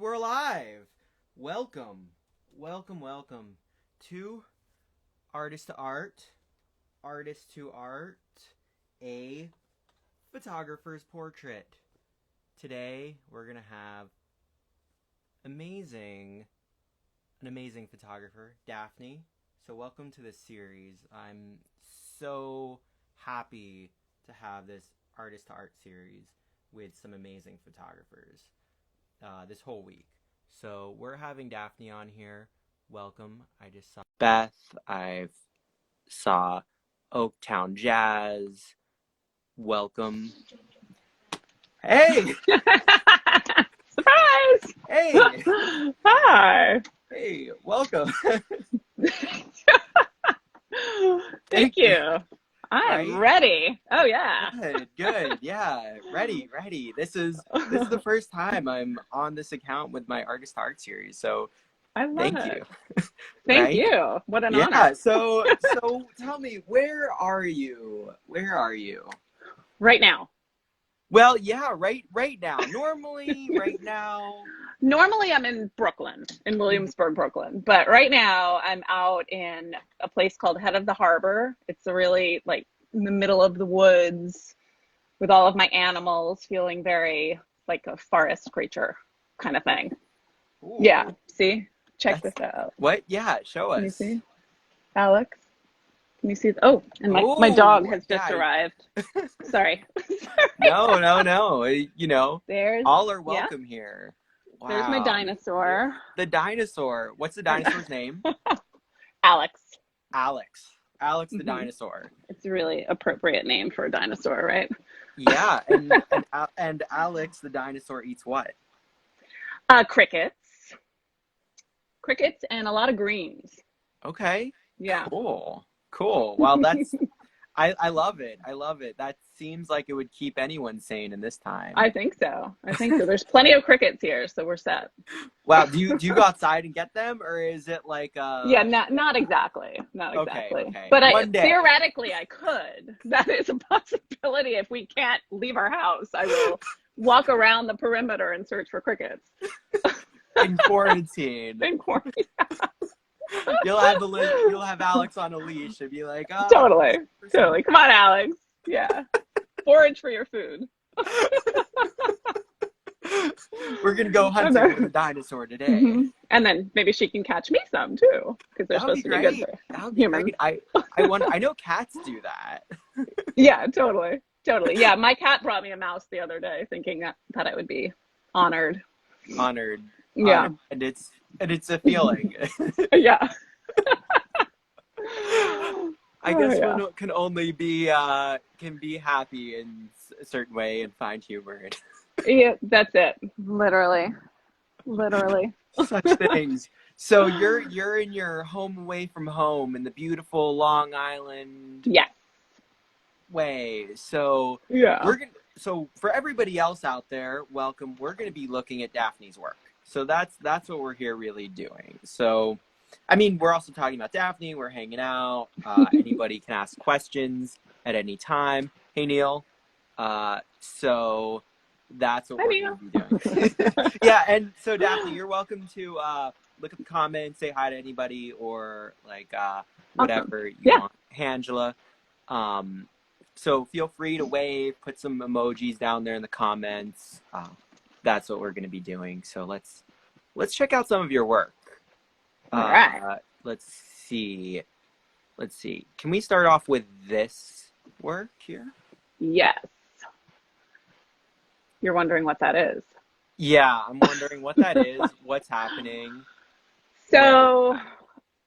we're live. Welcome, welcome to Artist to Art, a photographer's portrait. Today, we're gonna have an amazing photographer, Daphne. So welcome to this series. I'm so happy to have this Artist to Art series with some amazing photographers this whole week. So we're having Daphne on here. Welcome. I just saw Beth. I saw Oaktown Jazz. Welcome. Hey! Surprise! Hey! Hi! Hey, welcome. Thank you. I'm ready. Oh yeah. Good. Yeah, ready. This is the first time I'm on this account with my Artist Art series, so I love thank it. you. Thank you. What an honor. Yeah, so tell me, where are you? Right now. Well, yeah, right now. Normally, right now. Normally I'm in Brooklyn, in Williamsburg, Brooklyn. But right now I'm out in a place called Head of the Harbor. It's a really like in the middle of the woods with all of my animals, feeling very like a forest creature kind of thing. Ooh, yeah. See? Check this out. What? Yeah, show us. Can you see? Alex? Can you see? Oh, and my dog has just arrived. Sorry. No. You know, there's all are welcome here. Wow. There's my dinosaur. The dinosaur. What's the dinosaur's name? Alex. Alex the dinosaur. It's a really appropriate name for a dinosaur, right? Yeah, and Alex the dinosaur eats what? Crickets and a lot of greens. Okay. Yeah. Cool. Well, that's I love it. That seems like it would keep anyone sane in this time. I think so. There's plenty of crickets here, so we're set. Wow. Do you go outside and get them, or is it like Yeah, not exactly. Okay. But theoretically I could. That is a possibility. If we can't leave our house, I will walk around the perimeter and search for crickets. In quarantine. You'll have Alex on a leash and be like, oh, totally. Come on, Alex. Yeah. Forage for your food. We're gonna go hunting with a dinosaur today. Mm-hmm. And then maybe she can catch me some too, because they're supposed to be good for humans. I know cats do that. Yeah, totally. Yeah, my cat brought me a mouse the other day, thinking that I would be honored. Yeah. And it's a feeling. Yeah. I guess one can only be can be happy in a certain way and find humor in. Yeah, that's it. Literally. Such things. So you're in your home away from home in the beautiful Long Island. Yes. Way. So yeah. So for everybody else out there, welcome. We're gonna be looking at Daphne's work. So that's what we're here really doing. So, I mean, we're also talking about Daphne. We're hanging out. Anybody can ask questions at any time. Hey, Neil. So that's what we're going to be doing. Yeah, and so Daphne, you're welcome to look at the comments, say hi to anybody, or like whatever you want. Angela. So feel free to wave, put some emojis down there in the comments. That's what we're going to be doing. So let's check out some of your work. All right. Let's see. Can we start off with this work here? Yes. You're wondering what that is. Yeah, I'm wondering what that is. What's happening? So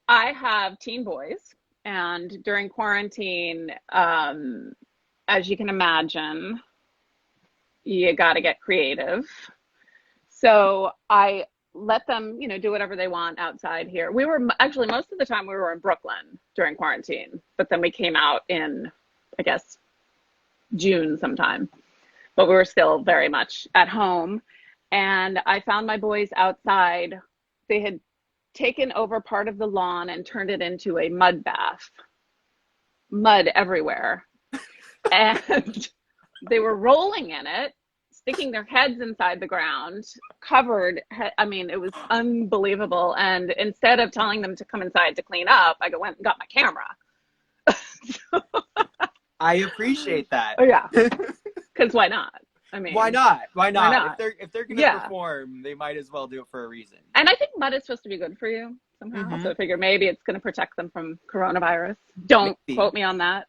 I have teen boys, and during quarantine, as you can imagine, you got to get creative. So I let them, do whatever they want outside here. We were actually, most of the time we were in Brooklyn during quarantine, but then we came out in, I guess, June sometime, but we were still very much at home. And I found my boys outside. They had taken over part of the lawn and turned it into a mud bath. Mud everywhere. And they were rolling in it, sticking their heads inside the ground, covered. I mean, it was unbelievable. And instead of telling them to come inside to clean up, I went and got my camera. I appreciate that. Oh yeah, because why not? I mean, why not? Why why not? not? If they're gonna Yeah. perform, they might as well do it for a reason. And I think mud is supposed to be good for you somehow. Mm-hmm. So I figure maybe it's going to protect them from coronavirus. Don't Maybe. quote me on that.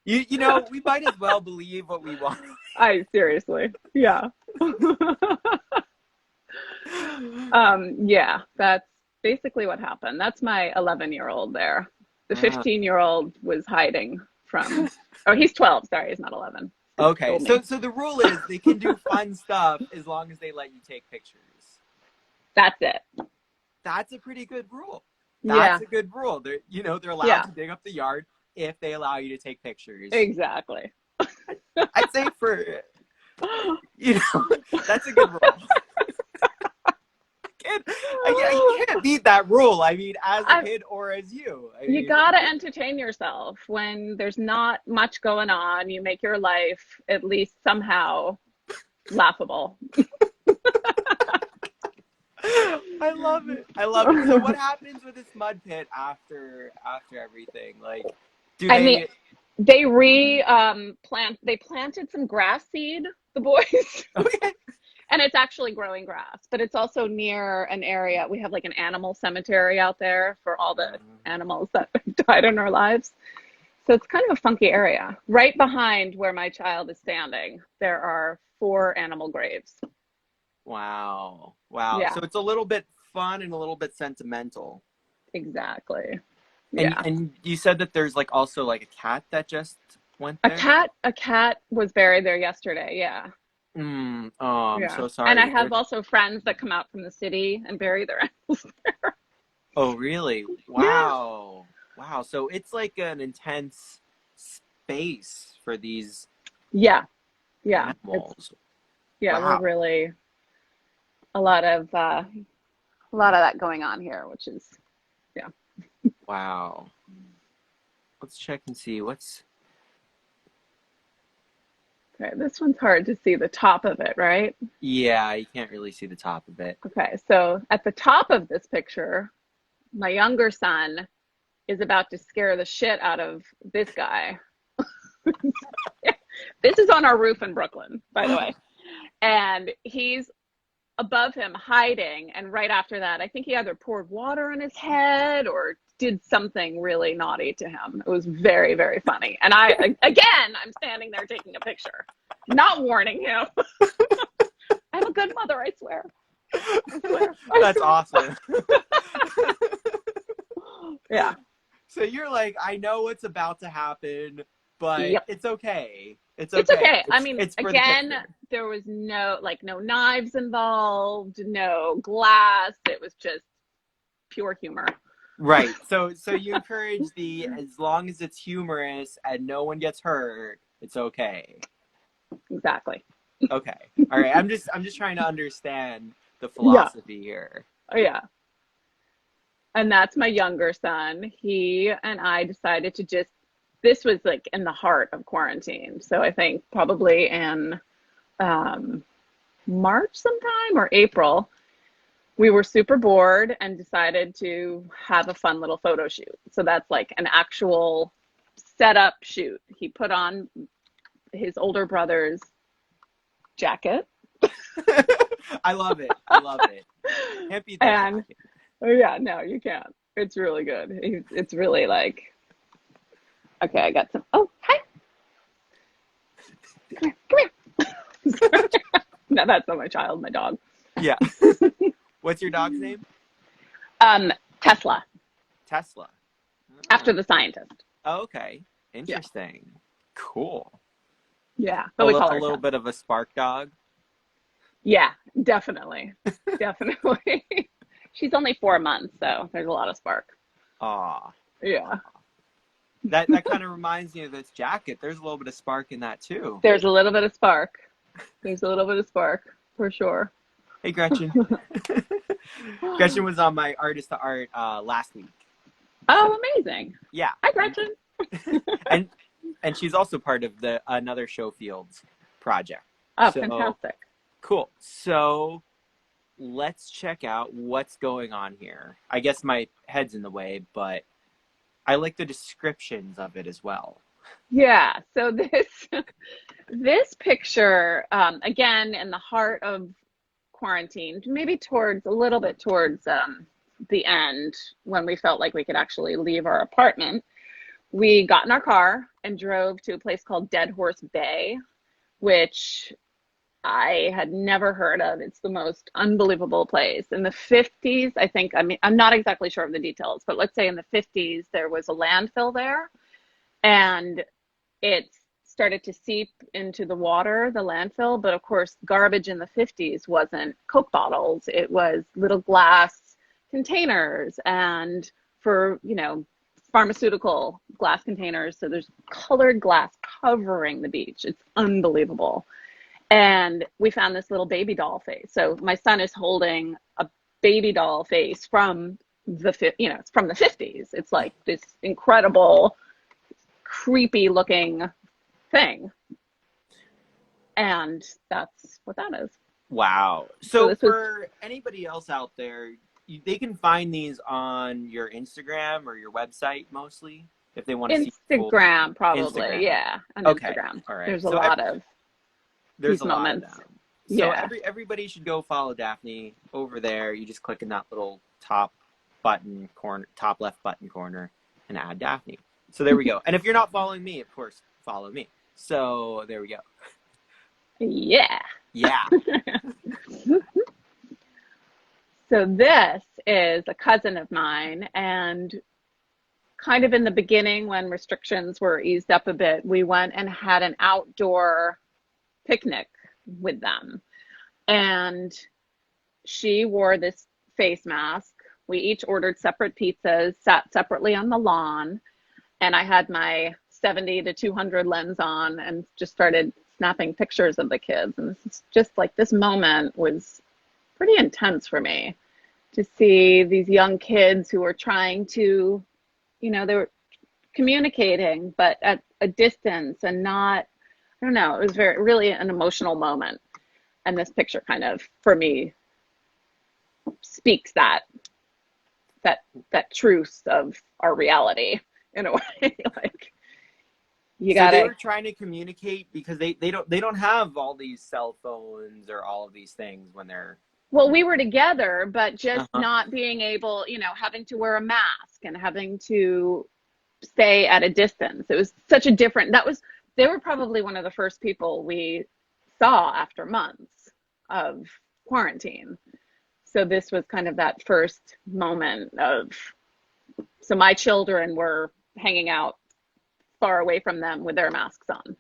You know, we might as well believe what we want. I seriously, yeah. Yeah, that's basically what happened. That's my 11-year-old there. The 15-year-old was hiding from. Oh, he's 12. Sorry, he's not 11. Okay, so the rule is they can do fun stuff as long as they let you take pictures. That's it. That's a pretty good rule. Yeah. That's a good rule. They're allowed to dig up the yard if they allow you to take pictures. Exactly. I'd say that's a good rule. I can't beat that rule. I mean, as a kid or as you. You gotta entertain yourself when there's not much going on. You make your life at least somehow laughable. I love it. So what happens with this mud pit after everything? Like, they planted some grass seed, the boys. Okay. And it's actually growing grass, but it's also near an area. We have like an animal cemetery out there for all the animals that died in our lives. So it's kind of a funky area. Right behind where my child is standing, there are 4 animal graves. Wow. Yeah. So it's a little bit fun and a little bit sentimental. Exactly. And you said that there's like also like a cat that just went there? A cat was buried there yesterday, yeah. I'm so sorry. And I have also friends that come out from the city and bury their animals there. Oh, really? Wow. Yeah. Wow. So it's like an intense space for these animals. We're really a lot of that going on here, which is Wow. Let's check and see what's. Okay, this one's hard to see the top of it, right? Yeah, you can't really see the top of it. Okay, so at the top of this picture, my younger son is about to scare the shit out of this guy. This is on our roof in Brooklyn, by the way. And he's above him hiding. And right after that, I think he either poured water on his head or did something really naughty to him. It was very, very funny. And I'm standing there taking a picture, not warning him. I'm a good mother, I swear. That's awesome. Yeah. So you're like, I know what's about to happen, but it's okay. It's okay. I mean, again, there was no knives involved, no glass. It was just pure humor. Right. So you encourage as long as it's humorous and no one gets hurt, it's okay. Exactly. Okay. All right. I'm just trying to understand the philosophy here. Oh yeah. And that's my younger son. He and I decided to this was like in the heart of quarantine. So I think probably in March sometime or April, we were super bored and decided to have a fun little photo shoot. So that's like an actual setup shoot. He put on his older brother's jacket. I love it. Can't beat that jacket. Oh yeah, no, you can't. It's really good. It's really like, okay, I got some. Oh, hi. Come here. No, that's not my child, my dog. Yeah. What's your dog's name? Tesla. Tesla. After the scientist. Oh, okay. Interesting. Yeah. Cool. Yeah. But a little bit of a spark dog. Yeah, definitely. Definitely. She's only 4 months, so there's a lot of spark. Aw. Yeah. That kind of reminds me of this jacket. There's a little bit of spark in that too. There's a little bit of spark. For sure. Hey, Gretchen. Gretchen was on my artist to art last week. Oh, amazing. Yeah. Hi, Gretchen. and she's also part of the another Showfields project. Oh, So fantastic. cool. So let's check out what's going on here. I guess my head's in the way, but I like the descriptions of it as well. Yeah. So this this picture, again, in the heart of quarantine, maybe towards a little bit towards the end when we felt like we could actually leave our apartment, we got in our car and drove to a place called Dead Horse Bay, which I had never heard of. It's the most unbelievable place. In the 50s, I think, I mean, I'm not exactly sure of the details, but let's say in the 50s, there was a landfill there and it started to seep into the water, the landfill. But of course, garbage in the 50s wasn't Coke bottles, it was little glass containers and for, pharmaceutical glass containers. So there's colored glass covering the beach. It's unbelievable. And we found this little baby doll face. So my son is holding a baby doll face from it's from the 50s. It's like this incredible, creepy looking thing. And that's what that is. Wow. So So this was for anybody else out there, they can find these on your Instagram or your website mostly if they want to see full Instagram, probably. Instagram. Yeah, on Okay. Instagram. All right. There's a So lot of there's these a lot of moments. them. So Yeah. everybody should go follow Daphne over there. You just click in that little top left button corner and add Daphne. So there we go. And if you're not following me, of course, follow me. So there we go. Yeah. Yeah. So this is a cousin of mine, and kind of in the beginning when restrictions were eased up a bit, we went and had an outdoor picnic with them. And she wore this face mask. We each ordered separate pizzas, sat separately on the lawn, and I had my 70 to 200 lens on and just started snapping pictures of the kids. And this is just like this moment was pretty intense for me to see these young kids who were trying to, they were communicating, but at a distance and not, I don't know, it was really an emotional moment. And this picture kind of, for me, speaks that truth of our reality in a way. Like you So they gotta were trying to communicate because they don't have all these cell phones or all of these things when they're well, we were together, but just uh-huh. not being able, having to wear a mask and having to stay at a distance. It was such a different, they were probably one of the first people we saw after months of quarantine. So this was kind of that first moment of, so my children were hanging out far away from them with their masks on,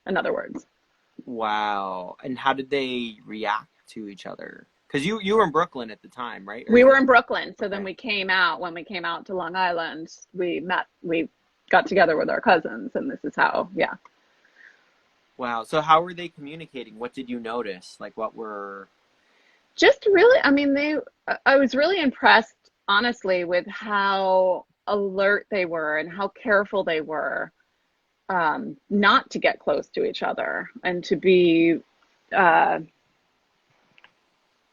in other words. Wow. And how did they react to each other? Because you were in Brooklyn at the time, right? Or We is were it in Brooklyn. So then okay? when we came out to Long Island, we got together with our cousins, and this is how, yeah. Wow. So how were they communicating? What did you notice? Like what were Just really, I mean, I was really impressed, honestly, with how alert they were and how careful they were, not to get close to each other and to be uh,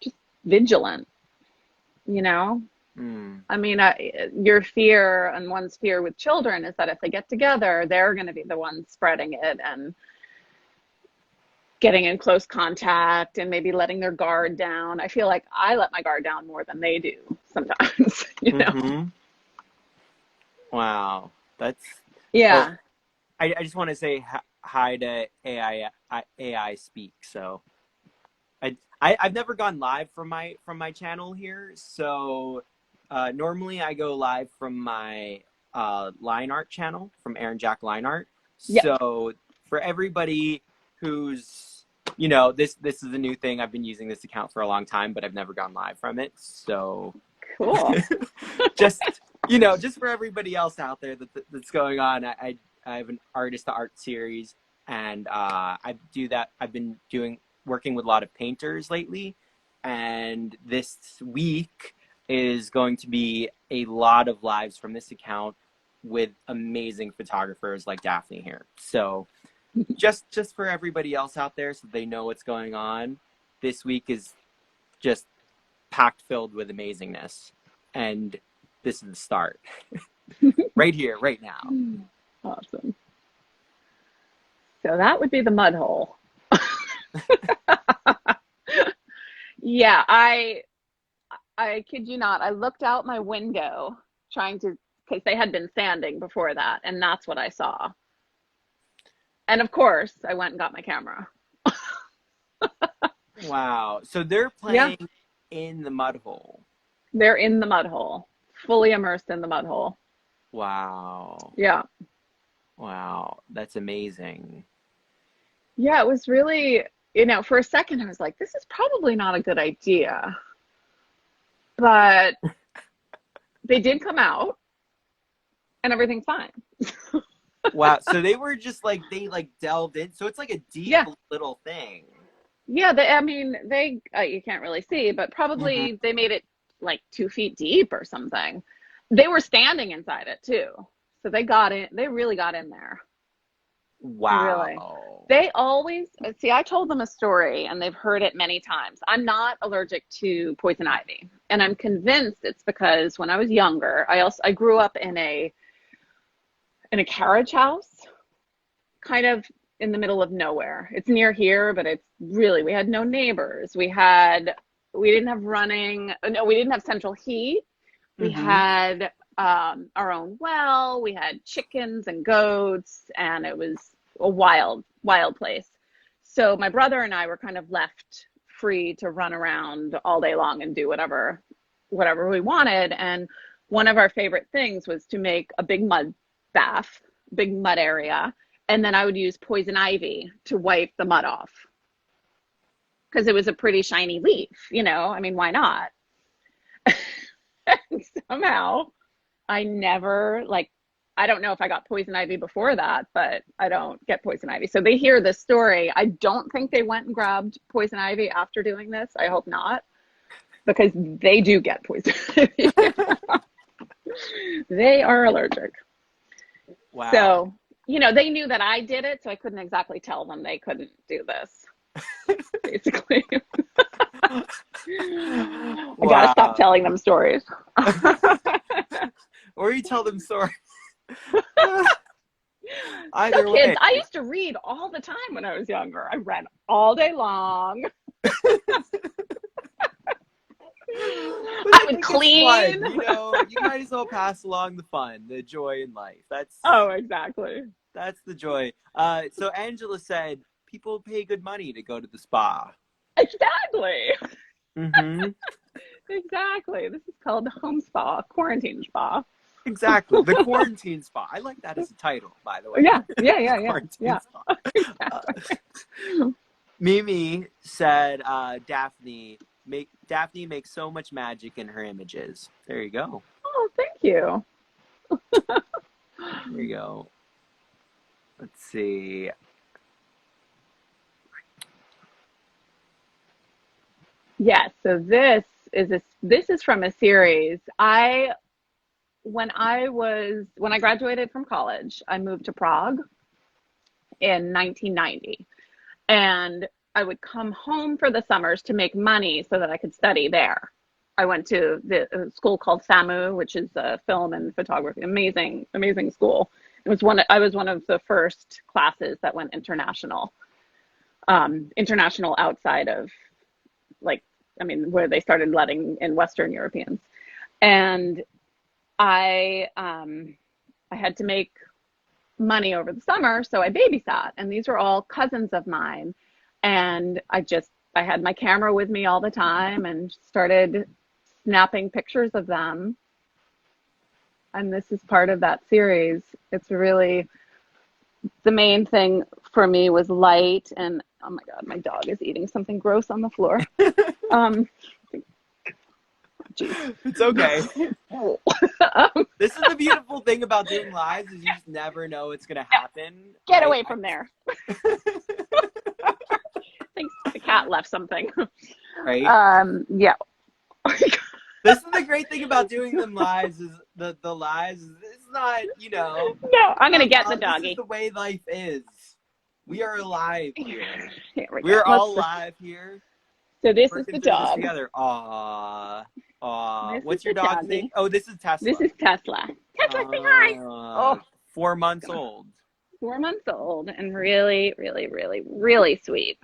just vigilant, you know? hmm. I mean, your fear and one's fear with children is that if they get together, they're going to be the ones spreading it and getting in close contact and maybe letting their guard down. I feel like I let my guard down more than they do sometimes, you know? Mm-hmm. Wow. That's oh Yeah. I just want to say hi to AI speak. So I've never gone live from my channel here. So normally I go live from my line art channel from Aaron Jack Line Art. Yep. So for everybody who's this is a new thing. I've been using this account for a long time, but I've never gone live from it. So Cool. just just for everybody else out there that's going on, I have an artist to art series, and I do that. I've been working with a lot of painters lately, and this week is going to be a lot of lives from this account with amazing photographers like Daphne here. So just for everybody else out there so they know what's going on, this week is just packed filled with amazingness. And this is the start. Right here, right now. Awesome. So that would be the mud hole. Yeah, I kid you not. I looked out my window trying to, because they had been sanding before that, and that's what I saw. And of course, I went and got my camera. Wow. So they're Yeah, playing in the mud hole. they're in the mud hole, fully immersed in the mud hole. Wow. Yeah. Wow. That's amazing. Yeah, it was really, for a second I was like, this is probably not a good idea. But they did come out and everything's fine. Wow. So they were just like, they like delved in. So it's like a deep Yeah. little thing. Yeah, I mean, you can't really see, but Hmm. probably they made it like 2 feet deep or something. They were standing inside it too. So they got in, they really got in there. Really. Wow. They always see, I told them a story and they've heard it many times. I'm not allergic to poison ivy. And I'm convinced it's because when I was younger, I grew up in a carriage house, kind of in the middle of nowhere. It's near here, but it's really, we had no neighbors. We didn't have running, no, we didn't have central heat. We Hmm. had our own well, we had chickens and goats, and it was a wild, wild place. So my brother and I were kind of left free to run around all day long and do whatever we wanted. And one of our favorite things was to make a big mud bath, big mud area, and then I would use poison ivy to wipe the mud off because it was a pretty shiny leaf, I mean, why not? Somehow I never like I don't know if I got poison ivy before that, but I don't get poison ivy. So they hear this story. I don't think they went and grabbed poison ivy after doing this. I hope not, because they do get poison ivy. They are allergic. Wow. So, they knew that I did it, so I couldn't exactly tell them they couldn't do this, basically. I gotta stop Wow. telling them stories. Or you tell them stories. So Either kids, way. I used to read all the time when I was younger. I read all day long. But I I would think it's fun, clean. you might as well pass along the fun, the joy in life. Oh, exactly. That's the joy. So Angela said people pay good money to go to the spa. Exactly. Mm-hmm. Exactly. This is called home spa, quarantine spa. Exactly. The quarantine spa. I like that as a title, by the way. Yeah, yeah, The yeah, yeah, quarantine yeah. spa. Uh, Exactly. Mimi said Daphne makes so much magic in her images. There you go. Oh, thank you. There you go. Let's see. Yes, so this is from a series. When I graduated from college, I moved to Prague in 1990. And I would come home for the summers to make money so that I could study there. I went to a school called SAMU, which is a film and photography. Amazing, amazing school. I was one of the first classes that went international. International outside of like, I mean, where they started letting in Western Europeans. And I had to make money over the summer, so I babysat, and these were all cousins of mine. And I had my camera with me all the time and started snapping pictures of them. And this is part of that series. It's really the main thing for me was light. And oh my God, my dog is eating something gross on the floor. Geez. It's okay. Um, This is the beautiful thing about doing lives is you just never know what's gonna happen. get away from there. I think the cat left something. Right? Yeah. This is the great thing about doing them lives is the lives. It's not No, I'm gonna not get the this is doggy. the way life is. We are alive here. Here we go. We're all alive here. So this is Working the through this dog. together. Aww. Aww. This is What's your the dog's name? doggy. Oh, this is This Tesla. is Tesla. Tesla, say hi. Oh, 4 months old. 4 months old and really, really, really, really sweet.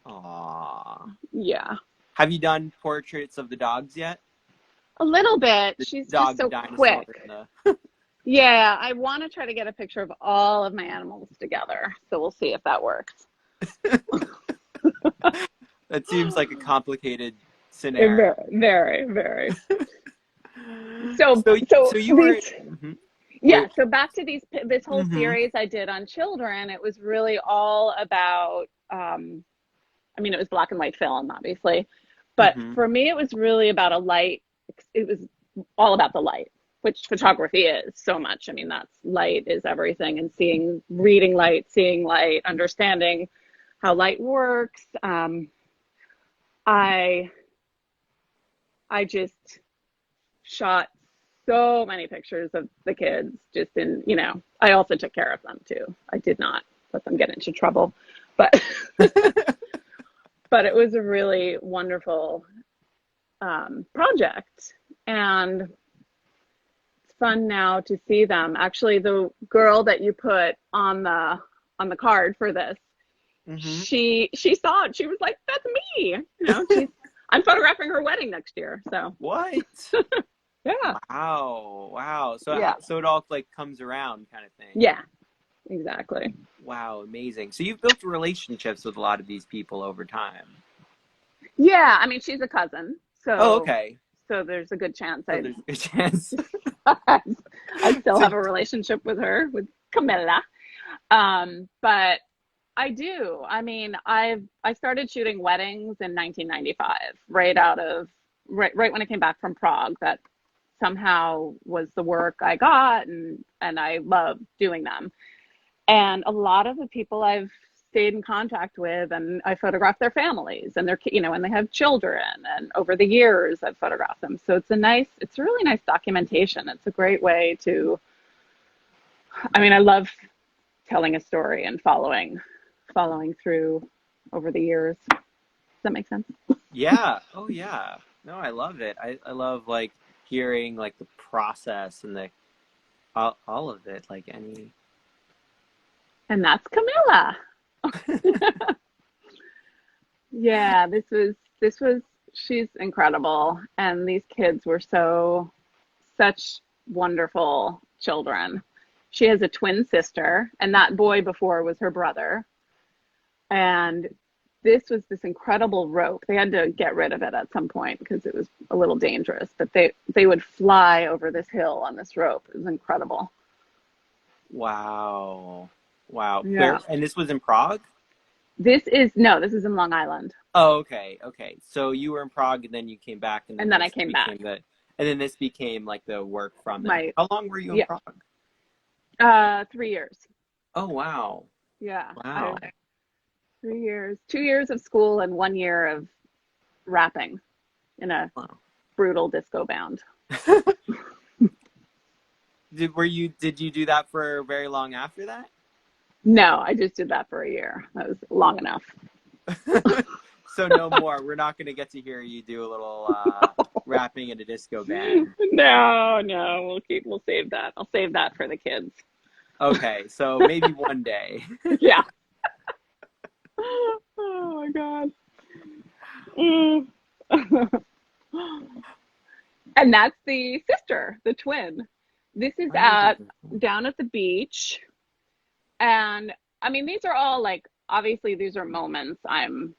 Aww. Yeah. Have you done portraits of the dogs yet? A little bit. The She's just dog, the so dinosaur, quick. and the... Yeah, I want to try to get a picture of all of my animals together. So we'll see if that works. That seems like a complicated scenario. Very, very. So, So so you were... these, Mhm. yeah, so back to this whole Mm-hmm. series I did on children, it was really all about, I mean, it was black and white film, obviously, but Mm-hmm. for me, it was really about it was all about the light, which photography is so much. I mean, light is everything, and reading light, seeing light, understanding how light works. I just shot so many pictures of the kids just I also took care of them too. I did not let them get into trouble, but but it was a really wonderful project, and it's fun now to see them. Actually, the girl that you put on the card for this, Mm-hmm. she saw it. She was like, "That's me." I'm photographing her wedding next year, so What? yeah, Wow. yeah, So it all like comes around kind of thing. yeah, exactly. Wow, amazing. So you've built relationships with a lot of these people over time. Yeah, I mean, she's a cousin, Oh, so okay. there's a good chance So there's a good chance. I still So, have a relationship with her, with Camilla. But I do. I mean, I started shooting weddings in 1995, right when I came back from Prague. That somehow was the work I got, and I love doing them. And a lot of the people I've stayed in contact with, and I photograph their families and and they have children, and over the years I've photographed them. So it's a really nice documentation. It's a great way I love telling a story and following through over the years. Does that make sense? yeah. Oh, yeah. No, I love it. I love like hearing like the process and the all of it. Like any. And that's Camilla. Yeah, she's incredible. And these kids were such wonderful children. She has a twin sister, and that boy before was her brother. And this was this incredible rope. They had to get rid of it at some point because it was a little dangerous, but they would fly over this hill on this rope. It was incredible. Wow. Wow. Yeah. Where? And this was in Prague? This is in Long Island. Oh, okay. Okay. So you were in Prague and then you came back and then And then I this came became back. and then this became like the work from them. My How long were you in Yeah. Prague? 3 years. Oh, wow. Yeah. Wow. 3 years. 2 years of school and 1 year of rapping in a Wow. brutal disco band. Did you do that for very long after that? No, I just did that for a year. That was long enough. So no more. We're not going to get to hear you do a little rapping in a disco band. No, we'll save that. I'll save that for the kids. Okay, so maybe one day. Yeah. Oh my God. And that's the sister, the twin. This is down at the beach. And I mean, these are all like, obviously these are moments I'm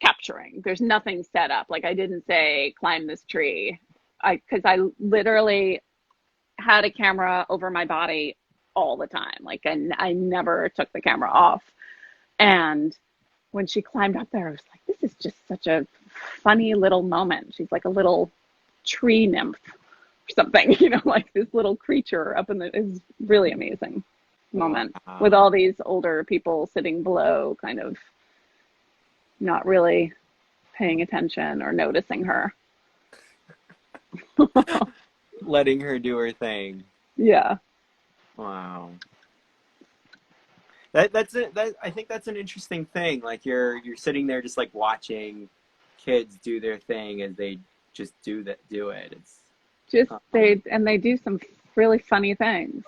capturing. There's nothing set up. Like I didn't say climb this tree. Because I literally had a camera over my body all the time. Like I never took the camera off. And when she climbed up there, I was like, this is just such a funny little moment. She's like a little tree nymph or something, like this little creature up in the, is really amazing moment. Wow. With all these older people sitting below, kind of not really paying attention or noticing her. Letting her do her thing. Yeah. Wow. That's it. That I think that's an interesting thing. Like you're sitting there just like watching kids do their thing as they just do it. It's Just um, they do some really funny things,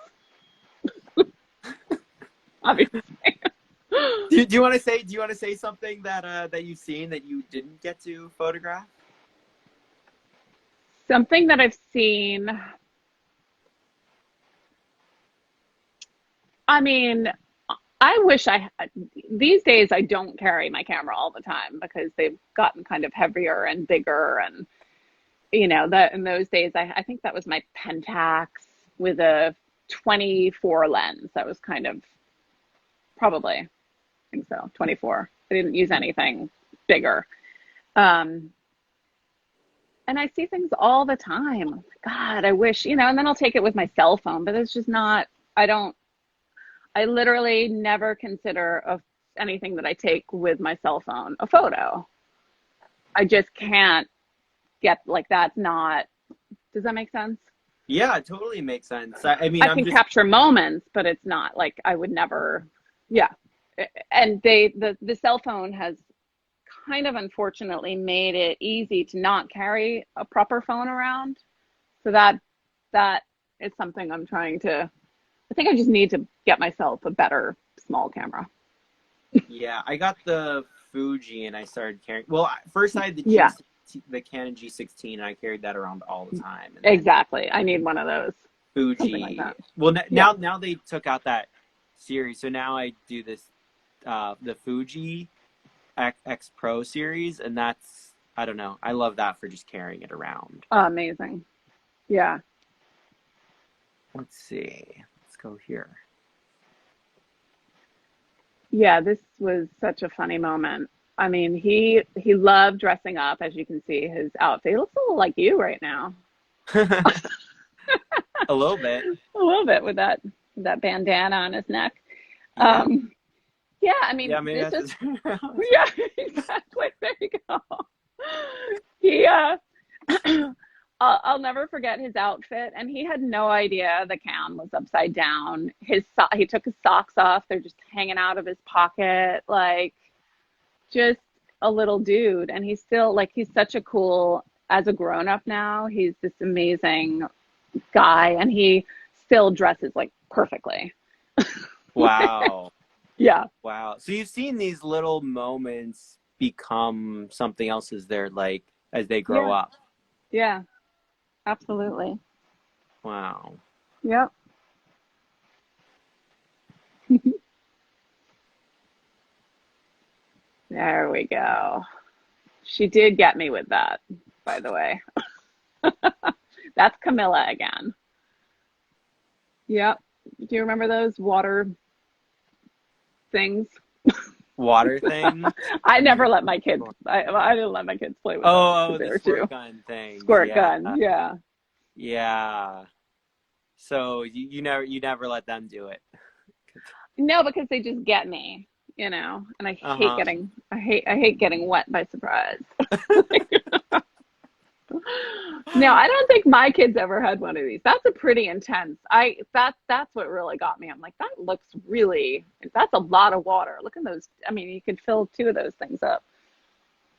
obviously. do you want to say something that that you've seen that you didn't get to photograph? Something that I've seen, I mean, I wish these days I don't carry my camera all the time because they've gotten kind of heavier and bigger. And, that in those days, I think that was my Pentax with a 24 lens. That was kind of probably, I think so, 24. I didn't use anything bigger. Um, and I see things all the time. God, I wish, and then I'll take it with my cell phone, but it's just not, I don't, I literally never consider anything that I take with my cell phone a photo. I just can't get like that's not. Does that make sense? Yeah, it totally makes sense. I mean, I I'm can just capture moments, but it's not like I would never. Yeah, and the cell phone has kind of unfortunately made it easy to not carry a proper phone around. So that is something I'm trying to. I think I just need to get myself a better small camera. yeah. I got the Fuji and I started carrying. Well, first I had Yeah, the Canon G16 and I carried that around all the time, and then exactly. I need one of those. Something like Fuji. that. Well, Yeah. now they took out that series, so now I do this the Fuji X Pro series, and that's I don't know. I love that for just carrying it around. Amazing. Yeah. Let's see. Let's go here. Yeah, this was such a funny moment. I mean, he loved dressing up, as you can see his outfit. He looks a little like you right now. A little bit. A little bit with that bandana on his neck. Yeah. Um, yeah, I mean, Yeah, maybe this that's is it. yeah, exactly. There you go. He I'll never forget his outfit, and he had no idea the cam was upside down. He took his socks off; they're just hanging out of his pocket, like just a little dude. And he's still like he's such a cool as a grown up now. He's this amazing guy, and he still dresses like perfectly. Wow. Yeah, Wow. So you've seen these little moments become something else as they're like as they grow yeah, up. yeah, absolutely. Wow. Yep. There we go. She did get me with that, by the way. That's Camilla again. Yep. Do you remember those water things? Water thing. I You never let my kids. I didn't let my kids play with those oh, because oh, they the were too squirt gun things. squirt Yeah. gun. Yeah. Yeah. So you never let them do it. No, because they just get me, and Uh-huh. I hate getting wet by surprise. No, I don't think my kids ever had one of these. That's a pretty intense. That's what really got me. I'm like, that's a lot of water. Look at those. I mean, you could fill two of those things up.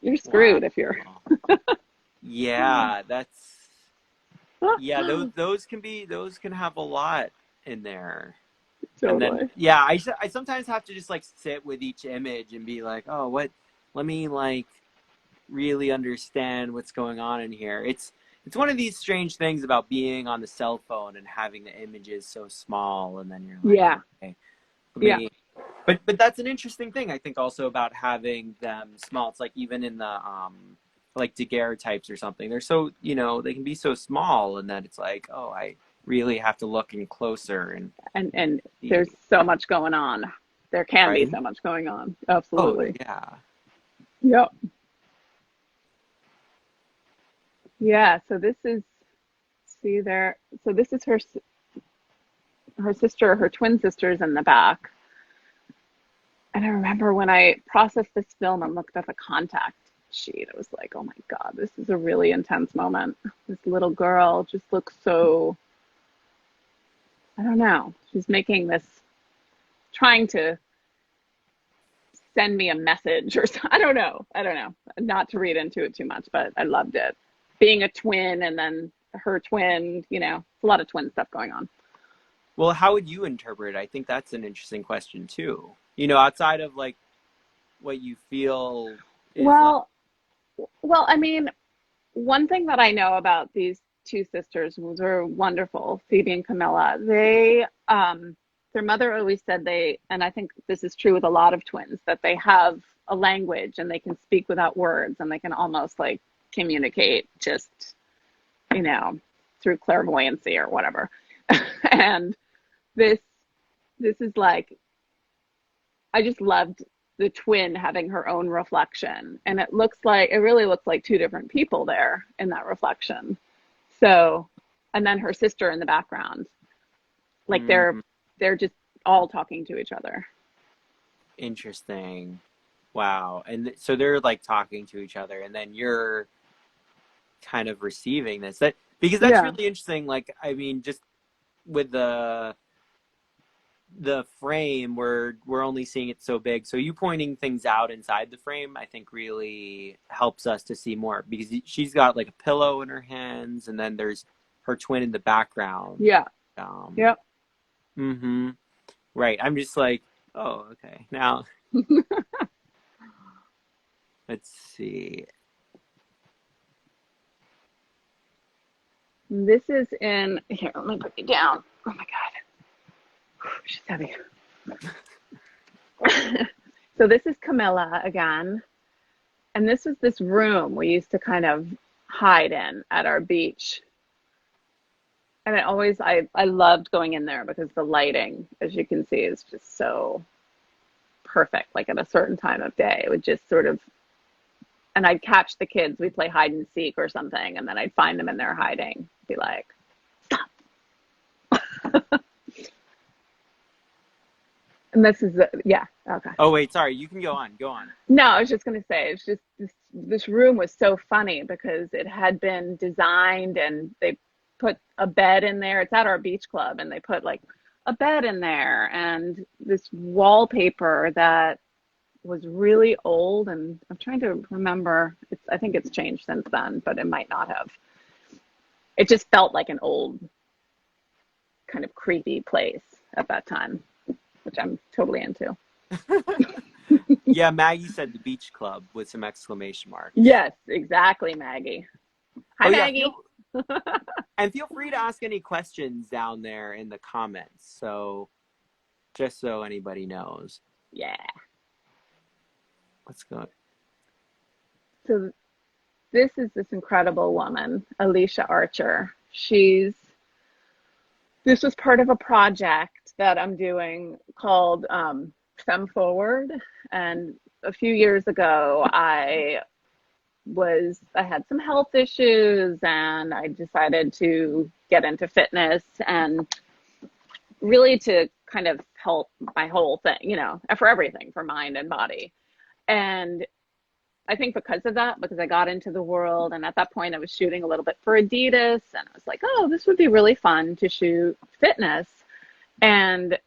You're Wow. screwed if you're Yeah, that's yeah, those can have a lot in there. And then totally. yeah, I sometimes have to just like sit with each image and be like, "Oh, what let me like really understand what's going on in here." It's one of these strange things about being on the cell phone and having the images so small and then you're like, Yeah. "Okay, let Yeah. me but that's an interesting thing I think also about having them small. It's like even in the like daguerreotypes or something. They're so, they can be so small and then it's like, "Oh, I really have to look in closer and And see." there's so much going on. There can be Right? so much going on. Oh, Absolutely. yeah. Yep. Yeah. So this is see there. So this is her sister, her twin sisters in the back. And I remember when I processed this film and looked at the contact sheet, I was like, oh my God, this is a really intense moment. This little girl just looks so, I don't know. She's making this, trying to send me a message or something. I don't know. Not to read into it too much, but I loved it. Being a twin and then her twin, you know, it's a lot of twin stuff going on. Well, how would you interpret it? I think that's an interesting question too. You know, outside of like what you feel is like. Well, well, I mean, one thing that I know about these two sisters was are wonderful, Phoebe and Camilla. Their mother always said and I think this is true with a lot of twins, that they have a language and they can speak without words and they can almost like communicate just, you know, through clairvoyancy or whatever. And this, this is like, I just loved the twin having her own reflection. And it really looks like two different people there in that reflection. So, and then her sister in the background, like Mm, they're just all talking to each other. interesting. Wow. And so they're like talking to each other, and then you're kind of receiving this. That because that's Yeah. really interesting. Like, I mean, just with the frame, we're only seeing it so big. So you pointing things out inside the frame, I think really helps us to see more, because she's got like a pillow in her hands, and then there's her twin in the background. Yeah. Um, Yep. mm-hmm. Right. I'm just like, oh, okay. Now let's see. This is in here. Let me put you down. Oh my God. She's heavy. So this is Camilla again. And this is this room we used to kind of hide in at our beach. And I loved going in there because the lighting, as you can see, is just so perfect. Like at a certain time of day, it would just sort of, and I'd catch the kids. We'd play hide and seek or something. And then I'd find them in there hiding. Be like, stop. And this is, yeah, okay. Oh wait, sorry. You can go on. Go on. No, I was just going to say, it's just this room was so funny because it had been designed and they put a bed in there. It's at our beach club and they put like a bed in there and this wallpaper that was really old. And I'm trying to remember, I think it's changed since then, but it might not have. It just felt like an old kind of creepy place at that time, which I'm totally into. Yeah, Maggie said the beach club with some exclamation marks. Yes, exactly, Maggie. Hi, Oh yeah, Maggie. feel free to ask any questions down there in the comments. So just so anybody knows. Yeah. Let's go. So this is this incredible woman, Alicia Archer. This was part of a project that I'm doing called Femme Forward. And a few years ago, I had some health issues and I decided to get into fitness and really to kind of help my whole thing, you know, for everything, for mind and body. And I think because of that, because I got into the world and at that point I was shooting a little bit for Adidas and I was like, oh, this would be really fun to shoot fitness. And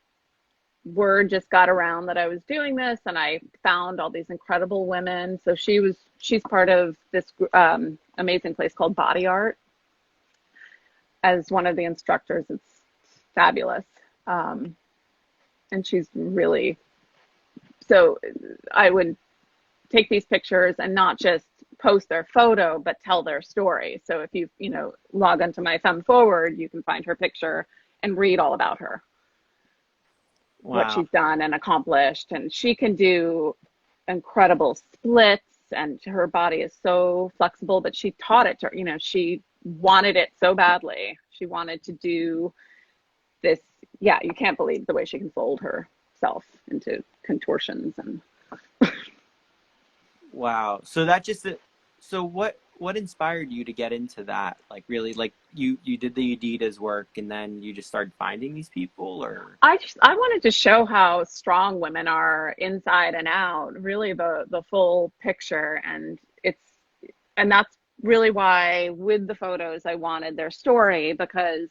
word just got around that I was doing this and I found all these incredible women. So she's part of this amazing place called Body Art as one of the instructors. It's fabulous. And she's really, so I would take these pictures and not just post their photo, but tell their story. So if you log onto my Femme Forward, you can find her picture and read all about her. Wow. What she's done and accomplished. And she can do incredible splits and her body is so flexible, but she taught it to her, she wanted it so badly. She wanted to do this. Yeah, you can't believe the way she can fold herself into contortions and Wow. So what inspired you to get into that? Like really, like you did the Adidas work and then you just started finding these people, or? I wanted to show how strong women are inside and out, really the full picture. And that's really why with the photos I wanted their story, because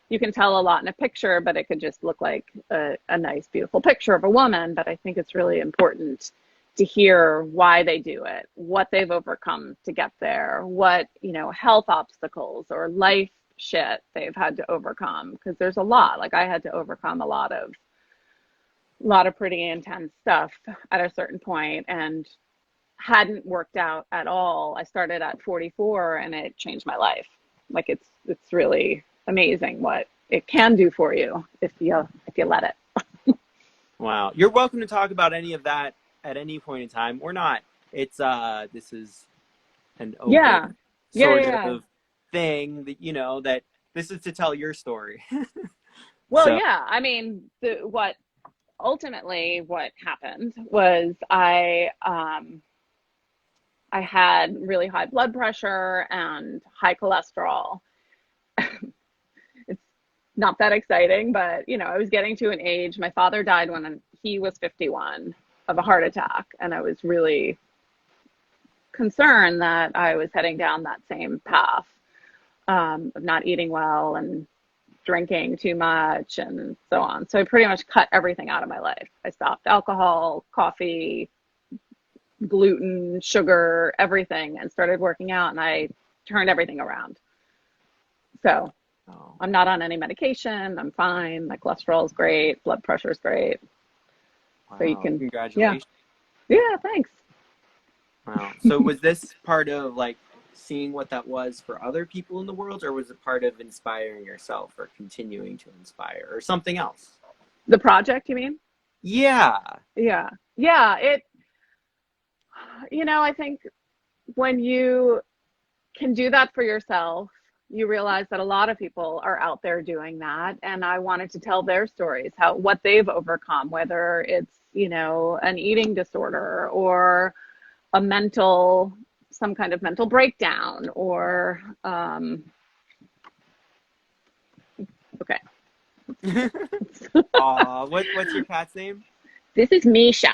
you can tell a lot in a picture, but it could just look like a nice, beautiful picture of a woman. But I think it's really important to hear why they do it, what they've overcome to get there, what, you know, health obstacles or life shit they've had to overcome. Because there's a lot. Like I had to overcome a lot of pretty intense stuff at a certain point, and hadn't worked out at all. I started at 44 and it changed my life. Like it's really amazing what it can do for you if you let it. Wow. You're welcome to talk about any of that at any point in time or not. It's this is an Yeah. open Yeah, sort yeah. of thing that, you know, that this is to tell your story. Well, So, yeah. I mean, what ultimately what happened was I had really high blood pressure and high cholesterol. It's not that exciting, but you know, I was getting to an age. My father died when he was 51 of a heart attack, and I was really concerned that I was heading down that same path of not eating well and drinking too much and so on. So I pretty much cut everything out of my life. I stopped alcohol, coffee, gluten, sugar, everything, and started working out, and I turned everything around. So oh, I'm not on any medication. I'm fine. My cholesterol is great. Blood pressure is great. So you wow. can, yeah. Congratulations. Yeah, thanks. Wow. So was this part of like seeing what that was for other people in the world, or was it part of inspiring yourself or continuing to inspire or something else? The project, you mean? Yeah. Yeah. Yeah, I think when you can do that for yourself, you realize that a lot of people are out there doing that. And I wanted to tell their stories, what they've overcome, whether it's, an eating disorder or some kind of mental breakdown or, okay. Aw, what's your cat's name? This is Misha.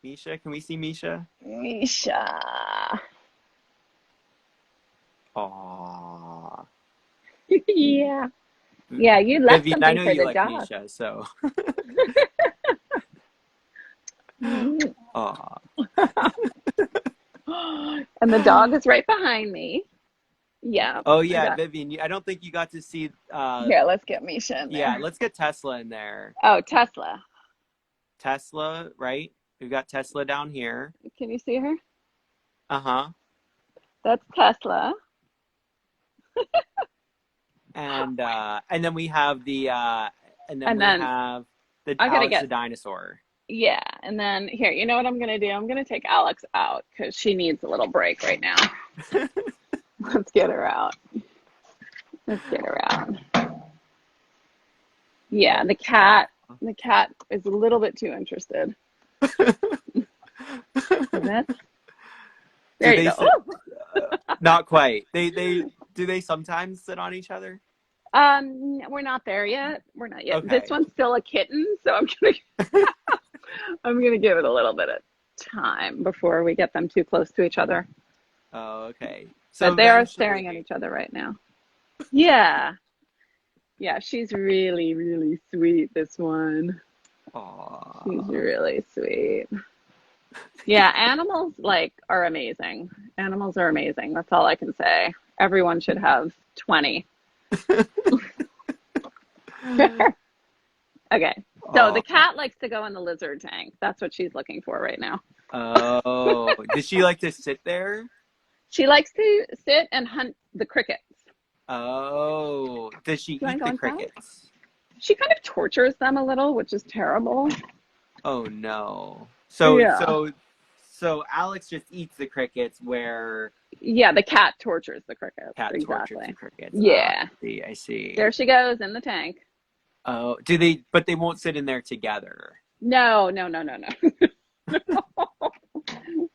Misha? Can we see Misha? Misha. Aw. Yeah. Yeah, you left Vivian, I something know for you the like dog. Misha, so. And Aw. the dog is right behind me. Yeah, Oh I yeah, got. Vivian, I don't think you got to see Here, let's get Misha in yeah, there. let's get Tesla in there. Oh, Tesla. Tesla, right? We've got Tesla down here. Can you see her? Uh-huh. That's Tesla. And then we have And then the I gotta Alex the get, dinosaur. yeah. And then here, you know what I'm gonna do? I'm gonna take Alex out because she needs a little break right now. Let's get her out. Let's get her out. Yeah, Oh. the cat is a little bit too interested. So that's, Do there you they go. sit not quite. They do they sometimes sit on each other? We're not there yet. We're not yet. This Okay. one's still a kitten, so I'm gonna give it a little bit of time before we get them too close to each other. Oh, okay. So But they are staring at eventually. each other right now. Yeah. Yeah, she's really, really sweet, this one. She's Aw. really sweet. Yeah, animals like are amazing. Animals are amazing. That's all I can say. Everyone should have 20. Okay. So the Aw. cat likes to go in the lizard tank. That's what she's looking for right now. Oh, does she like to sit there? She likes to sit and hunt the crickets. Oh, does she Do you want eat to go the inside? crickets? She kind of tortures them a little, which is terrible. Oh no. Yeah. So Alex just eats the crickets where Yeah, the cat tortures the crickets. cat tortures the Exactly. crickets. Ah, Yeah. I see. There she goes in the tank. Oh, do they, but they won't sit in there together. No, no, no, no, no.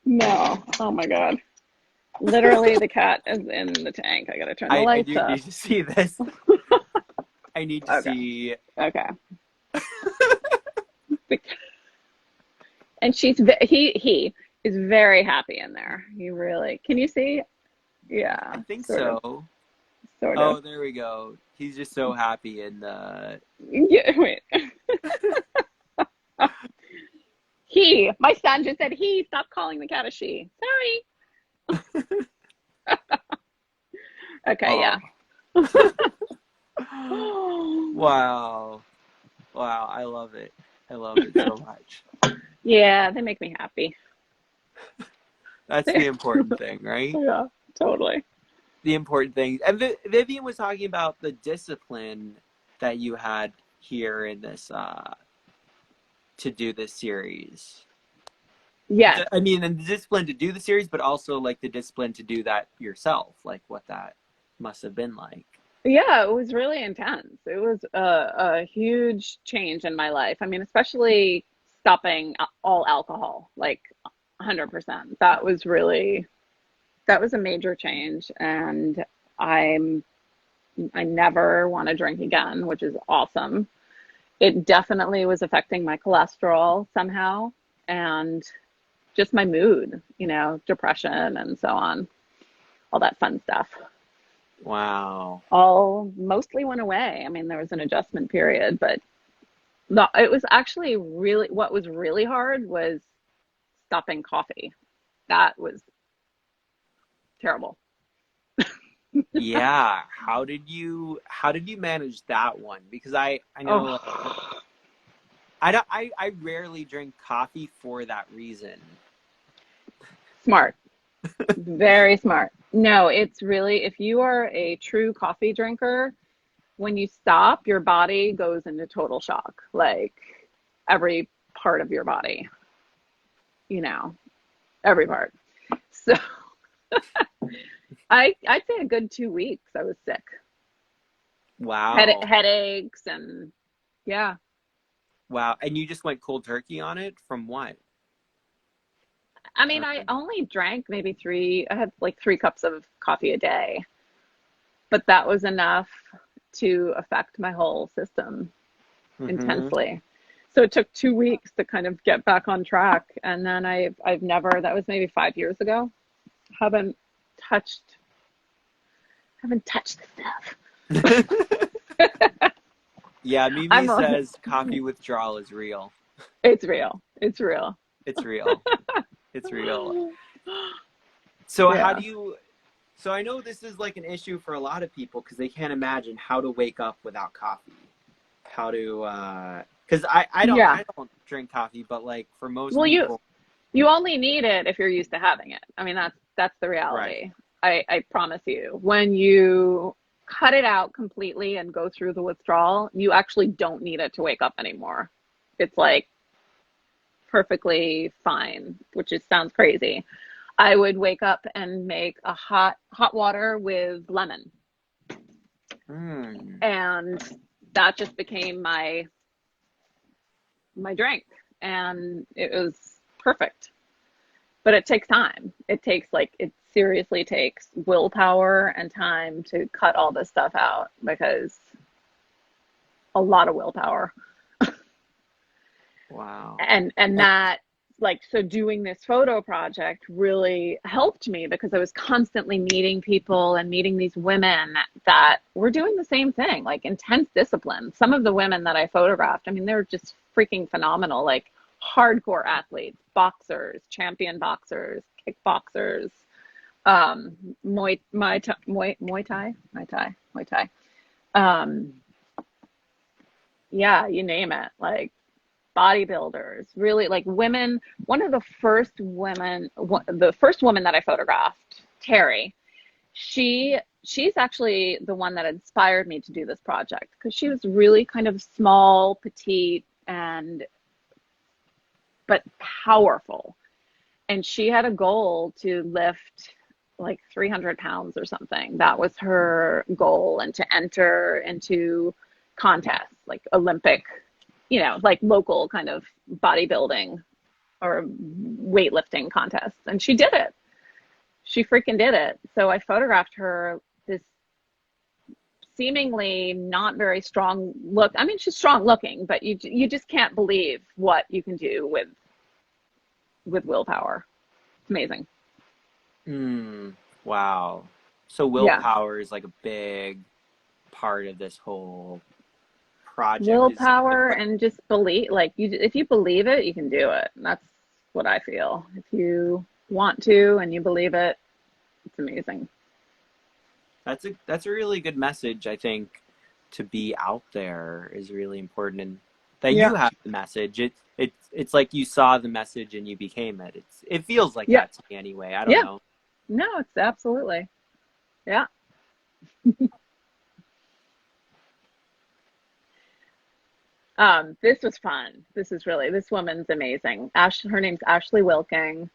No. Oh my God. Literally, the cat is in the tank. I gotta turn the I lights do up. need to see this. I need to Okay. see. Okay. And he is very happy in there. He really. Can you see? I Yeah, think sort of. so. Sort of. Oh, there we go. He's just so happy in the. Yeah, wait. He. My son just said he. Stop calling the cat a she. Sorry. Okay, Oh. yeah. Wow. Wow, I love it. I love it so much. Yeah, they make me happy. That's the important thing, right? Yeah, totally. The important thing. And Vivian was talking about the discipline that you had here in this to do this series. Yes. I mean, and the discipline to do the series, but also like the discipline to do that yourself, like what that must have been like. Yeah, it was really intense. It was a huge change in my life. I mean, especially stopping all alcohol, like 100%. That was a major change, and I'm I never want to drink again, which is awesome. It definitely was affecting my cholesterol somehow and just my mood, depression and so on, all that fun stuff. Wow. All mostly went away. I mean, there was an adjustment period, but it was actually really, what was really hard was stopping coffee. That was terrible. Yeah. How did you manage that one? Because I know like Oh, I don't I rarely drink coffee for that reason. smart. Very smart. No, it's really, if you are a true coffee drinker, when you stop, your body goes into total shock. Like every part of your body, you know, every part. So I'd say a good 2 weeks I was sick. Wow. Headaches and yeah. Wow. And you just went cold turkey on it from what? I mean, Or, I only drank maybe I had like 3 cups of coffee a day, but that was enough to affect my whole system mm-hmm. intensely. So it took 2 weeks to kind of get back on track. And then I've never, that was maybe 5 years ago, haven't touched, haven't touched the stuff. Yeah, Mimi I'm a, says coffee withdrawal is real. it's real. It's real. It's real. It's real. So how Yeah. do you so I know this is like an issue for a lot of people because they can't imagine how to wake up without coffee. How to because Yeah. I don't drink coffee, but like for most Well, people, you only need it if you're used to having it. I mean, that's the right. reality. I promise you. When you cut it out completely and go through the withdrawal, you actually don't need it to wake up anymore. It's like perfectly fine, which is sounds crazy. I would wake up and make a hot water with lemon, Hmm. and that just became my drink, and it was perfect. But it takes time. It seriously takes willpower and time to cut all this stuff out because a lot of willpower. Wow. And that, like, so doing this photo project really helped me because I was constantly meeting people and meeting these women that were doing the same thing, like intense discipline. Some of the women that I photographed, I mean, they're just freaking phenomenal, like hardcore athletes, boxers, champion boxers, kickboxers, um, Muay Thai. Um, yeah, you name it, like bodybuilders, really like women. One of the first woman that I photographed, Terry, she's actually the one that inspired me to do this project because she was really kind of small, petite, and but powerful. And she had a goal to lift like 300 pounds or something. That was her goal, and to enter into contests like Olympic, like local kind of bodybuilding or weightlifting contests. And she did it. She freaking did it. So I photographed her, this seemingly not very strong look. I mean, she's strong looking, but you just can't believe what you can do with willpower. It's amazing. Hmm. Wow. So Yeah. willpower is like a big part of this whole project is willpower and just believe. Like if you believe it, you can do it. And that's what I feel. If you want to and you believe it, it's amazing. that's a really good message, I think, to be out there is really important, and that Yeah. you have the message. It's like you saw the message and you became it. It feels like Yeah. that to me anyway. I don't Yeah. know. No, it's absolutely. Yeah. This was fun. This woman's amazing. Her name's Ashley Wilking,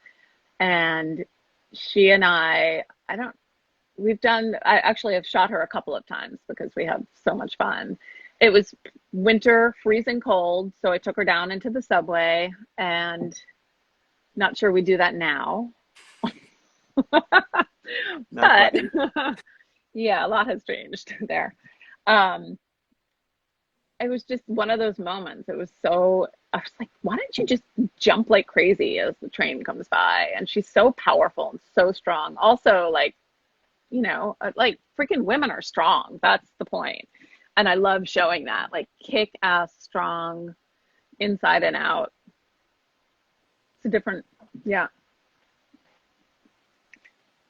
and she and I don't, I actually have shot her a couple of times because we have so much fun. It was winter, freezing cold, so I took her down into the subway, and not sure we do that now. Not But quite. yeah, a lot has changed there. Um, it was just one of those moments. I was like, why don't you just jump like crazy as the train comes by? And she's so powerful and so strong. Also, like, like freaking women are strong. That's the point. And I love showing that, like kick ass strong inside and out. It's a different, yeah.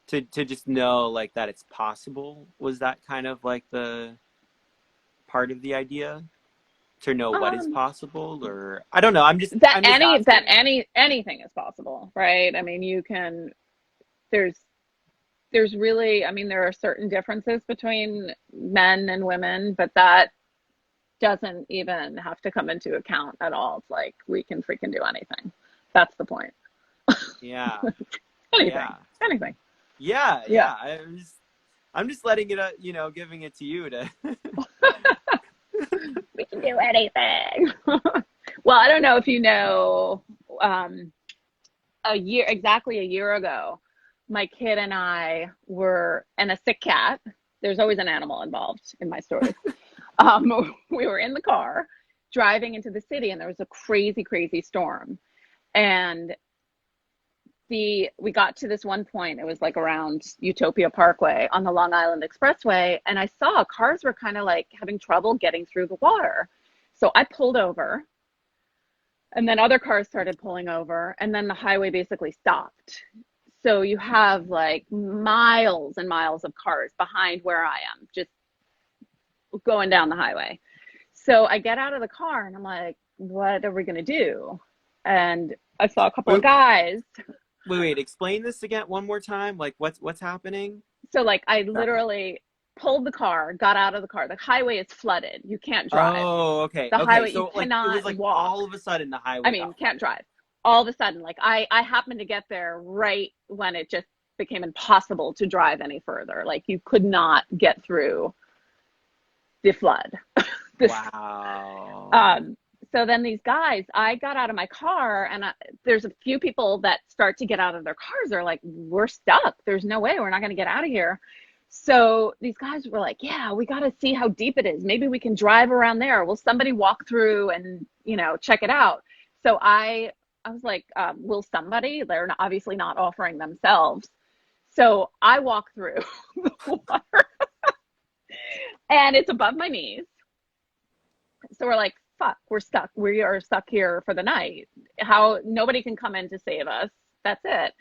To just know like that it's possible, was that kind of like the part of the idea? To know what is Um, possible, or I don't know. that I'm just asking. anything is possible, right? I mean, there's there's really, I mean, there are certain differences between men and women, but that doesn't even have to come into account at all. It's like we can freaking do anything. That's the point. Yeah, Anything, yeah, anything. yeah, Yeah. yeah. I'm just letting it, giving it to you to. We can do anything. Well, I don't know if you know, exactly a year ago, my kid and I and a sick cat. There's always an animal involved in my stories. We were in the car driving into the city, and there was a crazy, crazy storm. And we got to this one point, it was like around Utopia Parkway on the Long Island Expressway, and I saw cars were kind of like having trouble getting through the water. So I pulled over, and then other cars started pulling over, and then the highway basically stopped. So you have like miles and miles of cars behind where I am, just going down the highway. So I get out of the car and I'm like, what are we going to do? And I saw a couple of Wait, guys. wait. Explain this again one more time. Like, what's happening? So like I literally pulled the car, got out of the car. The highway is flooded. You can't drive. Oh, okay, The okay. highway, you So like, it was cannot like walk. all of a sudden the I highway mean, got can't flooded. drive. All of a sudden, like I happened to get there right when it just became impossible to drive any further. Like you could not get through the flood. This, Wow. so then these guys, I got out of my car, and there's a few people that start to get out of their cars. They're like, we're stuck. There's no way we're not going to get out of here. So these guys were like, yeah, we got to see how deep it is. Maybe we can drive around there. Will somebody walk through and, check it out? So I was like, will somebody? They're obviously not offering themselves. So I walk through the water, and it's above my knees. So we're like, fuck, we're stuck. We are stuck here for the night. Nobody can come in to save us. That's it.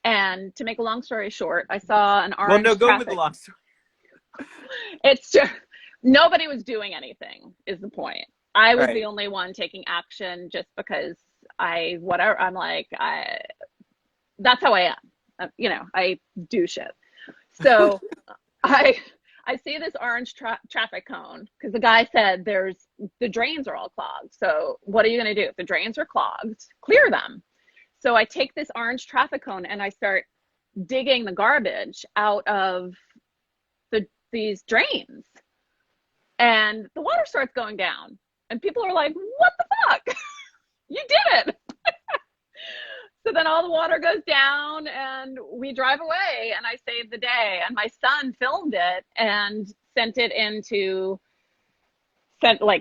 And to make a long story short, I saw an Well, no, orange go with the traffic. long story. It's just nobody was doing anything is the point. I was the Right. only one taking action just because whatever, I'm like, that's how I am. I do shit. So I I see this orange traffic cone because the guy said the drains are all clogged. So what are you going to do? If the drains are clogged, clear them. So I take this orange traffic cone and I start digging the garbage out of these drains. And the water starts going down. And people are like, what the fuck? You did it. So then all the water goes down and we drive away, and I saved the day. And my son filmed it and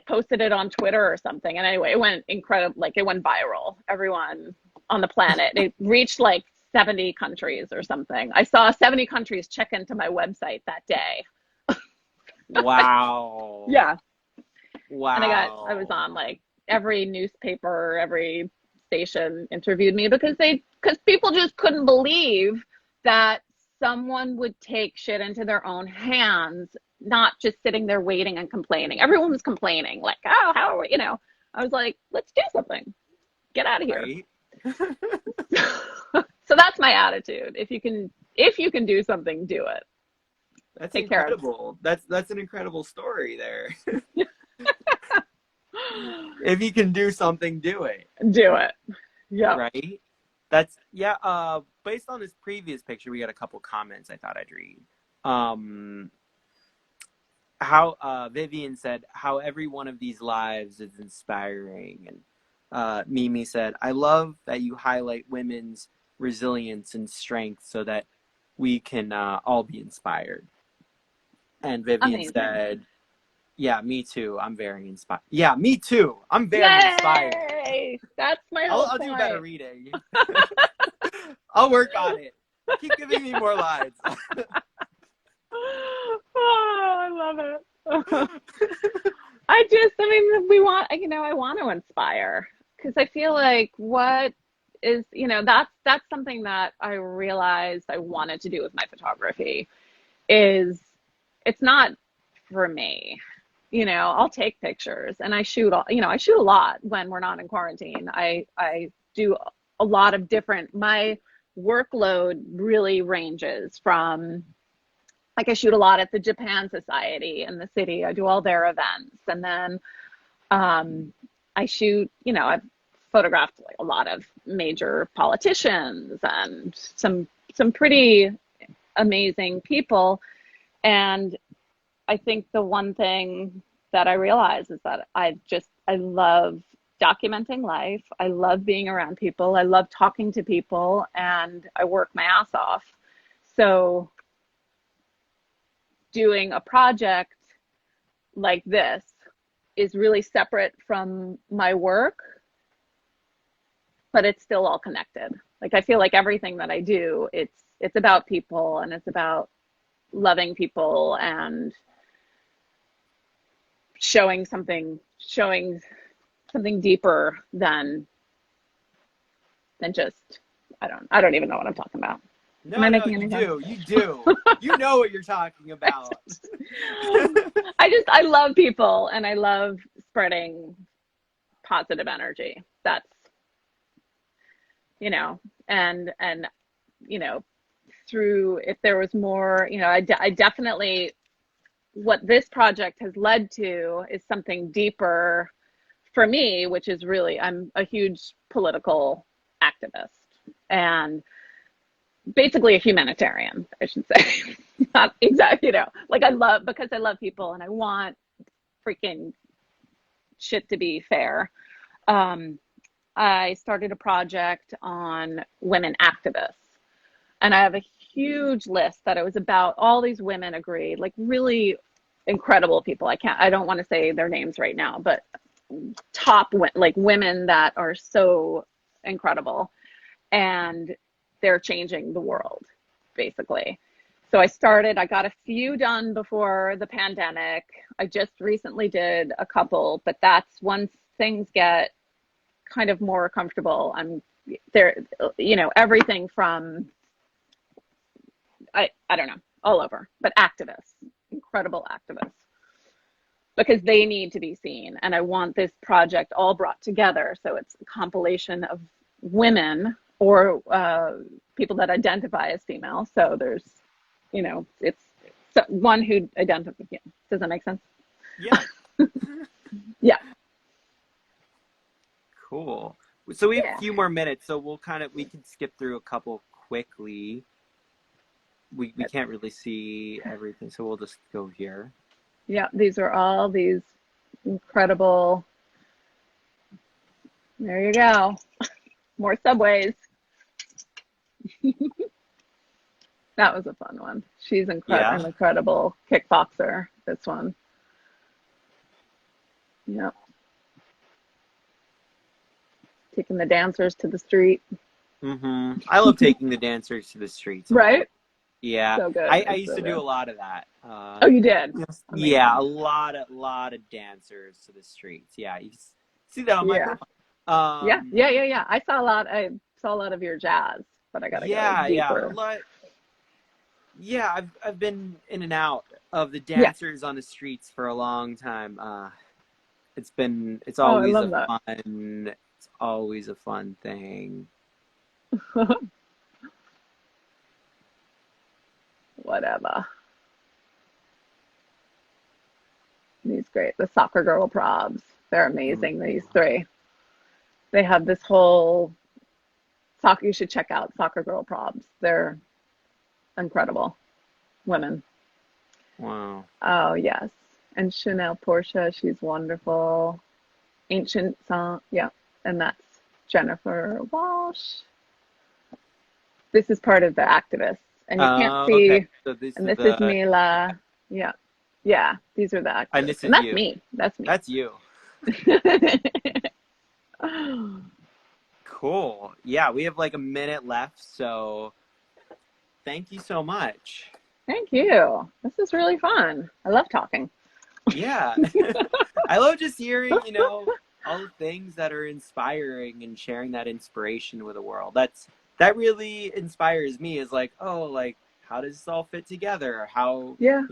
posted it on Twitter or something. And anyway, it went incredible. Like it went viral. Everyone on the planet. It reached like 70 countries or something. I saw 70 countries check into my website that day. Wow. Yeah. And I was Wow. on like every newspaper, every station interviewed me because people just couldn't believe that someone would take shit into their own hands, not just sitting there waiting and complaining. Everyone was complaining, like, oh, how are we, I was like, let's do something. Get out of here. Right? So that's my attitude. If you can do something, do it. That's Take care of incredible. That's an incredible story there. If you can do something, do it. do it. Yep. Right? That's yeah, based on this previous picture, we got a couple comments I thought I'd read. How Vivian said how every one of these lives is inspiring, and Mimi said, I love that you highlight women's resilience and strength so that we can all be inspired. And Vivian Amazing. said, yeah, me too. I'm very inspired. Yeah, me too. I'm very inspired. Yay! That's my whole I'll do better point. reading. I'll work on it. Keep giving me more lines. Oh, I love it. I want to inspire because I feel like that's something that I realized I wanted to do with my photography is it's not for me. I'll take pictures and I shoot a lot when we're not in quarantine. I do a lot of my workload really ranges from like I shoot a lot at the Japan Society in the city. I do all their events. And then I shoot, I've photographed like a lot of major politicians and some pretty amazing people. And I think the one thing that I realize is that I love documenting life. I love being around people. I love talking to people and I work my ass off. So doing a project like this is really separate from my work, but it's still all connected. Like I feel like everything that I do, it's about people and it's about loving people and showing something deeper than just I don't even know what I'm talking about. Am I No, making you any sense? do. You do. You know what you're talking about. I love people and I love spreading positive energy. That's and through if there was more, I definitely what this project has led to is something deeper for me, which is really I'm a huge political activist and basically a humanitarian, I should say. Not exactly, like because I love people and I want freaking shit to be fair. I started a project on women activists. And I have a huge list that it was about all these women agreed, like really incredible people. I don't want to say their names right now, but top like women that are so incredible and they're changing the world basically. So I got a few done before the pandemic. I just recently did a couple, but that's once things get kind of more comfortable. I'm there, everything from I don't know, all over, but activists, incredible activists, because they need to be seen. And I want this project all brought together. So it's a compilation of women or people that identify as female. So there's, it's one who identifies. Yeah. Does that make sense? Yeah. Yeah. Cool. So we have a Yeah. few more minutes, so we can skip through a couple quickly. We can't really see everything, so we'll just go here. Yeah. These are all these incredible. There you go. More subways. That was a fun one. She's an Yeah. incredible kickboxer, this one. Yep. Taking the dancers to the street. I love taking the dancers to the streets. Right? Yeah, So good. I It's used so to do a good. lot of that. Oh, you did? Yes. Yeah, Amazing. a lot of dancers to the streets. Yeah, see that on my Yeah. profile. Yeah. Yeah. Yeah. Yeah. I saw a lot. I saw a lot of your jazz, but I gotta go Yeah, a deeper. lot. Yeah, I've been in and out of the Yeah. dancers on the streets for a long time. It's Oh, I always a love that. it's always a fun thing. Whatever. These great. The soccer girl probs. They're Mm. amazing. These three. They have this whole soccer. You should check out soccer girl probs. They're incredible women. Wow. Oh yes. And Chanel Portia, she's wonderful. Ancient Song, yeah. And that's Jennifer Walsh. This is part of the activists. And you can't Okay. see, So this and is this is the Mila. Yeah. Yeah. These are the and activists. this And is that's you. me. That's me. That's you. Cool. Yeah, we have like a minute left, so thank you so much. Thank you. This is really fun. I love talking. Yeah. I love just hearing, all the things that are inspiring and sharing that inspiration with the world. That really inspires me is like, oh, like how does this all fit together? How, Yeah.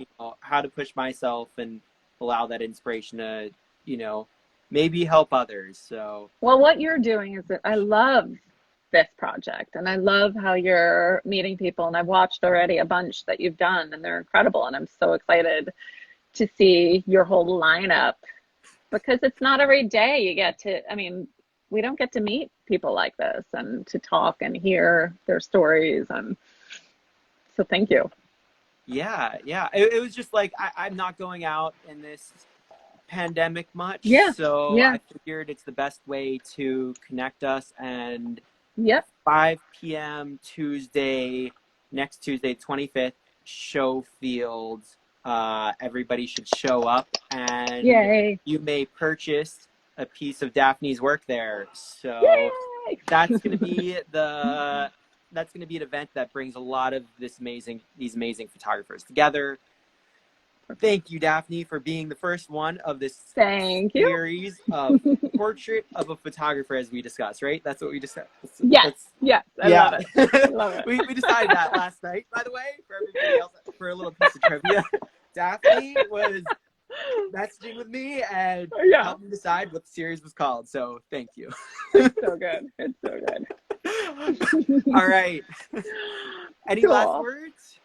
how to push myself and allow that inspiration to, maybe help others. So, Well, what you're doing is that I love this project and I love how you're meeting people. And I've watched already a bunch that you've done and they're incredible. And I'm so excited to see your whole lineup because it's not every day you get to, I mean, we don't get to meet people like this and to talk and hear their stories. And so thank you. yeah. It was just like I'm not going out in this pandemic much, Yeah. so Yeah. I figured it's the best way to connect us. And Yep. 5 p.m. next Tuesday, 25th, show fields. Everybody should show up, and Yay. you may purchase a piece of Daphne's work there. So Yay. that's gonna be an event that brings a lot of these amazing photographers together. Thank you, Daphne, for being the first one of this Thank you. series of portrait of a photographer, as we discussed, right? That's what we discussed. Yes. That's Yes. I love yeah. it. I love it. We decided that last night, by the way, for everybody else, for a little piece of trivia. Daphne was messaging with me and Yeah. helped me decide what the series was called. So thank you. It's so good. It's so good. All right. Any last Cool. words?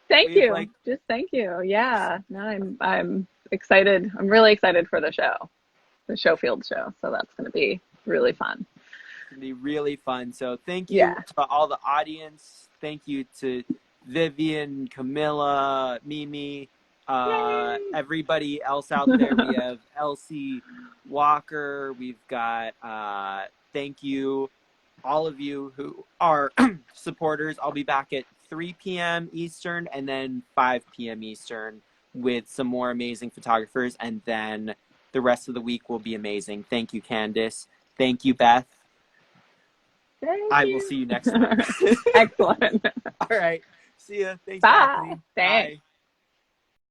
Thank We've you. Just thank you. Yeah. No, I'm excited. I'm really excited for the Showfield show. So that's going to be really fun. Gonna be really fun. So thank you Yeah. to all the audience. Thank you to Vivian, Camilla, Mimi, Yay. everybody else out there. We have Elsie Walker. We've got thank you, all of you who are supporters. I'll be back at 3 p.m. Eastern and then 5 p.m. Eastern with some more amazing photographers, and then the rest of the week will be amazing. Thank you, Candice. Thank you, Beth. Thank I will you. see you next time. Excellent. All right. See ya. Thanks, Bye. Daphne. Thanks. Bye.